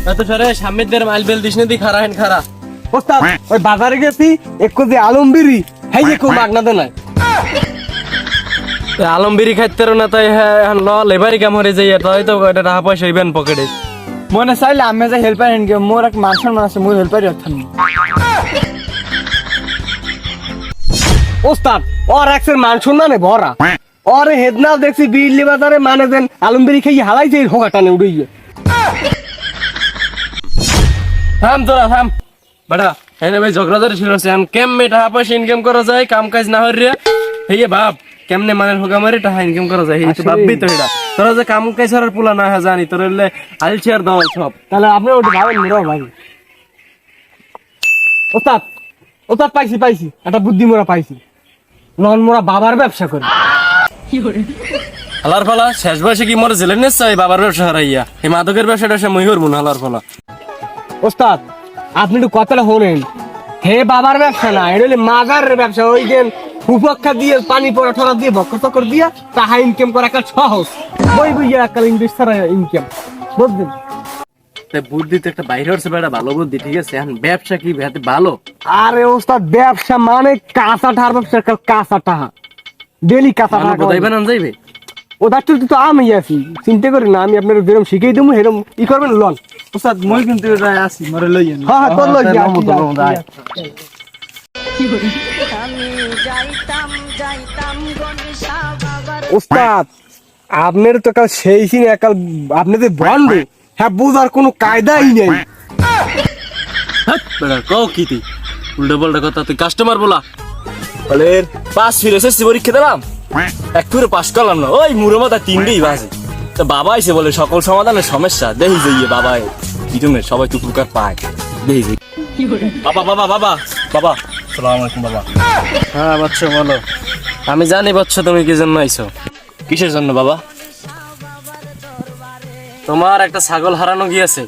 এত সরে সামনের মাইল বেল দিস না দি খারা হেন খারা ওস্তাদ ওই বাজারে গেছি এক কেজি আলমবিরি হেই যে কেউ মাগনা তো নাই আলমবিরি খাইতে না তাই হ্যাঁ ল লেবারি কাম হরে যাই তাই তো এটা টাকা পয়সা হইবেন পকেটে মনে চাইলে আমি যে হেল্পার হেন মোর এক মান সম্মান আছে মোর হেল্পারই অর্থাৎ ওস্তাদ ওর একসের মান সম্মানে ভরা ওরে হেদনা দেখছি বিল্লি বাজারে মানে দেন আলমবিরি খাই হালাইছে হোগা টানে উড়ে গিয়ে থাম তোরা থাম বেটা এনে ভাই ঝগড়াঝারি শুরু হচ্ছে এখন কেমনে টাকা পয়সা ইনকাম করা যায় কাম কাজ না হরিয়া হেয়ে ভাব কেমনে মানের হোগা মারি টাকা ইনকাম করা যায় এই তো ভাববি তো এটা তোরা যে কাম কাজ আর পোলা না জানি তোর হইলে আলচিয়ার দাও সব তাহলে আপনি ওটা ভাবেন নিরাও ভাই ওস্তাদ ওস্তাদ পাইছি একটা বুদ্ধি মোরা পাইছি লন মোরা বাবার ব্যবসা করি হালার ফলা শেষ বয়সে কি মরে জেলে নিচ্ছে বাবার ব্যবসা হারাইয়া এই মাদকের ব্যবসাটা সে মই করবো না হালার ফলা ওস্তাদ আপনি একটু কথাটা শোনেন হে বাবার ব্যবসা না এটা হলে মাজারের ব্যবসা ওই যে উপক্ষা দিয়ে পানি পড়া ঠরা দিয়ে বক্কর চক্কর দিয়া টাকা ইনকাম করা একটা সহজ বই বইয়া একটা ইনভেস্ট ছাড়া ইনকাম বুঝলেন বুদ্ধি তো একটা বাইরে হচ্ছে বেটা ভালো বুদ্ধি ঠিক আছে এখন ব্যবসা কি ভালো আরে ওস্তাদ ব্যবসা মানে কাঁচা টাকার ব্যবসা কাঁচা টাকা ডেলি কাঁচা টাকা কোথায় বানান যাইবে ওটার তো আমি আছি চিন্তা করি না আমি আপনার যেরকম শিখিয়ে দেবো সেরকম ই করবেন লন ওস্তাদ মই কিন্তু আসি মরে লই হ্যাঁ তোর লই ওস্তাদ আপনার তো কাল সেই সিন একাল আপনাদের বন্ধ হ্যাঁ বোঝার কোনো কায়দাই নেই বেটা কও কি তুই উল্টো পাল্টা কথা তুই কাস্টমার বলা বলে পাস ফিরে এসেছি পরীক্ষা দিলাম এক ফিরে পাস করলাম না ওই মুড়ো মাথা তিনটেই বাজে তা বাবা এসে বলে সকল সমাধানের সমস্যা দেখি যাইয়ে বাবা ইটুমের সবাই তো পুকার পায় দেখি যাই বাবা বাবা বাবা বাবা সালাম আলাইকুম বাবা হ্যাঁ বাচ্চা বলো আমি জানি বাচ্চা তুমি কি জন্য আইছো কিসের জন্য বাবা তোমার একটা ছাগল হারানো গিয়েছে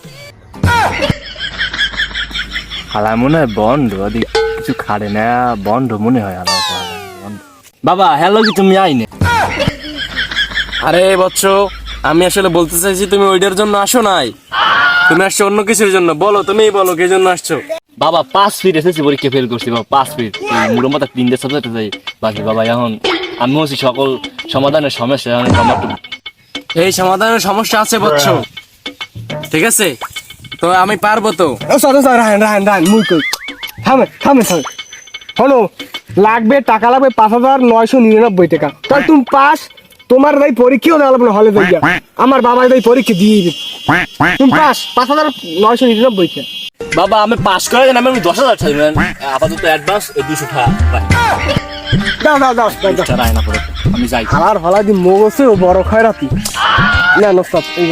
হালা মনে হয় বন্ড ওদিক কিছু খাড়ে না বন্ড মনে হয় হালা বাবা হ্যালো কি তুমি আইনে আরে বচ্চ আমি আসলে বলতে চাইছি তুমি ওইটার জন্য আসো নাই তুমি আসছো অন্য কিছুর জন্য বলো তুমিই বলো কি জন্য আসছো বাবা 5 ফিট এসেছি পরীক্ষা ফেল করছি বাবা 5 ফিট মুড়ো মাথা 3 সাবজেক্টে যাই বাকি বাবা এখন আমি হচ্ছি সকল সমাধানের সমস্যা এখন আমার এই সমাধানের সমস্যা আছে বচ্চ ঠিক আছে তো আমি পারবো তো ওস্তাদ রাহেন মুই কই থামে শোনো লাগবে টাকা লাগবে 5,999 টাকা তাই তুমি পাস তোমার ভাই পরীক্ষাও না লাগবে হলে যাইয়া আমার বাবার ভাই পরীক্ষা দিয়ে দিবে তুমি পাস 5,999 টাকা বাবা আমি পাস করে দেন আমি 10,000 চাই আপাতত অ্যাডভান্স 200 টাকা দাও চাই না পড়ে আমি যাই আমার হলা দি মগছে ও বড় খয়রাতি না ওস্তাদ এই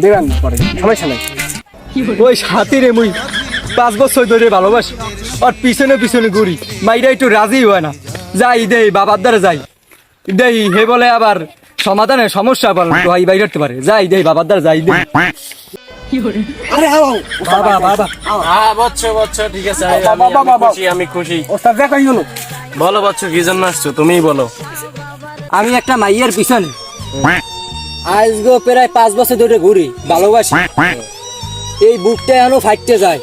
দেন পরে সমস্যা নাই ওই সাথী রে মুই 5 বছর ধরে ভালোবাসি আর পিছনে ঘুরি মাইরা একটু রাজি হয় না যাই দেই বাবার দ্বারা যাই দেই হে বলে আবার সমাধানের সমস্যা ভাই বাইরতে পারে যাই দেই বাবার দ্বারা যাই দেই আরে বাবা বচ্চ ঠিক আছে আমি খুশি ওস্তাদ দেখাই হলো বলো বচ্চ কি জন্য আসছো তুমিই বলো আমি একটা মাইয়ের পিছনে আজ গো প্রায় 5 বছর ধরে ঘুরি ভালোবাসি এই বুকটা এখনো ফাইটতে যায়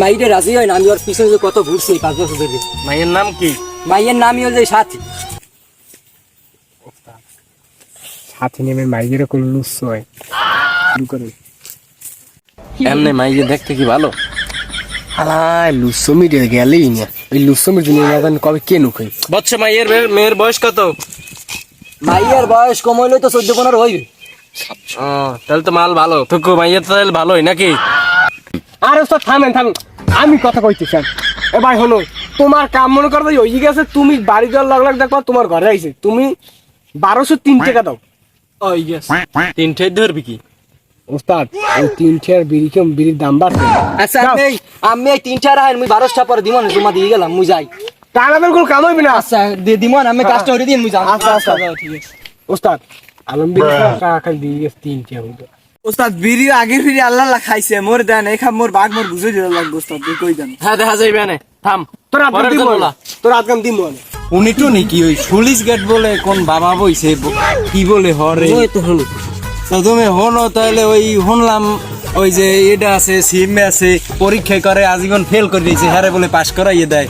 মাইটা রাজি হয় না আমি ওর পিছনে যে কত ঘুরছি 5 বছর ধরে মাইয়ের নাম কি মাইয়ের নামই হল যে সাথী নেমে মাইয়ের কোন লুস হয় এমনি মাইয়ে দেখতে কি ভালো লুসমির গেলেই না ওই লুসমির জন্য কবে কে নুখাই বচ্চ মাইয়ের মেয়ের বয়স কত মাইয়ের বয়স কম হইলে তো 14-15 হইবে তাহলে তো মাল ভালো তো মাইয়ের তাহলে ভালোই নাকি আরে ওস্তাদ থামেন আমি কথা কইতে চাই এ ভাই হলো তোমার কাম মনে করো হয়ে গেছে তুমি বাড়ি যাওয়ার লাগ দেখো তোমার ঘরে আইছে তুমি 1203 টাকা দাও ওই গেস তিনটে ধরবি কি ওস্তাদ ওই 3 টার বিড়ির দাম বাড়ছে আচ্ছা আমি এই 3 টার আইন মুই 12টা পরে দিমন জমা দিয়ে গেলাম মুই যাই টাকা বের কোন কাম হইবে না আচ্ছা দে দিমন আমি কাজটা হইরে দিন মুই যাই আচ্ছা ঠিক আছে ওস্তাদ আলমগীর টাকা খালি দিয়ে গেছে 3 টাকা হইলো ওস্তাদ বিড়ি আগে ফিরি আল্লাহ খাইছে মোর দেন এই খাম মোর বাঘ মোর বুঝে দিল লাগবে ওস্তাদ তুই কই জান হ্যাঁ দেখা যাইবে না থাম তোর আদগাম দিম উনি তো নাকি ওই পুলিশ গেট বলে কোন বাবা বইছে কি বলে হরে ওই তো হলো তো তুমি হনো তাহলে ওই শুনলাম ওই যে এটা আছে সিম আছে পরীক্ষা করে আজীবন ফেল করে দিয়েছে হ্যাঁ বলে পাস করাইয়ে দেয়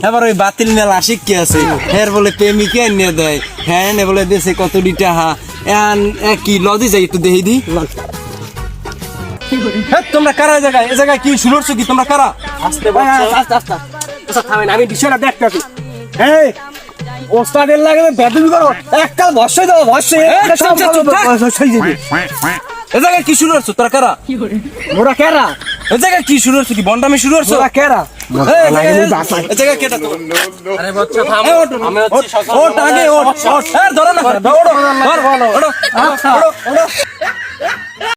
এবার ওই বাতিল মেল আশিক কি আছে হ্যাঁ বলে প্রেমিকে নিয়ে দেয় হ্যাঁ এনে বলে দেশে কতটি টাহা কি লদি যাই একটু দেখি দি হ্যাঁ তোমরা কারা এ জায়গায় কি শুরু কি তোমরা কারা আসতে আচ্ছা থামেন আমি বিষয়টা দেখতেছি এই ওস্তাদের লাগে বেদবি করো একটা ভরসাই দাও ভরসাই এ জায়গায় কি শুরু করছো তোরা কারা মোরা কেরা এ জায়গায় কি শুরু করছো কি বন্ডামি শুরু করছো মোরা কেরা এ জায়গায় কেটা তো আরে বাচ্চা থাম আমি হচ্ছি ওট আগে ওট ধরো না ধরো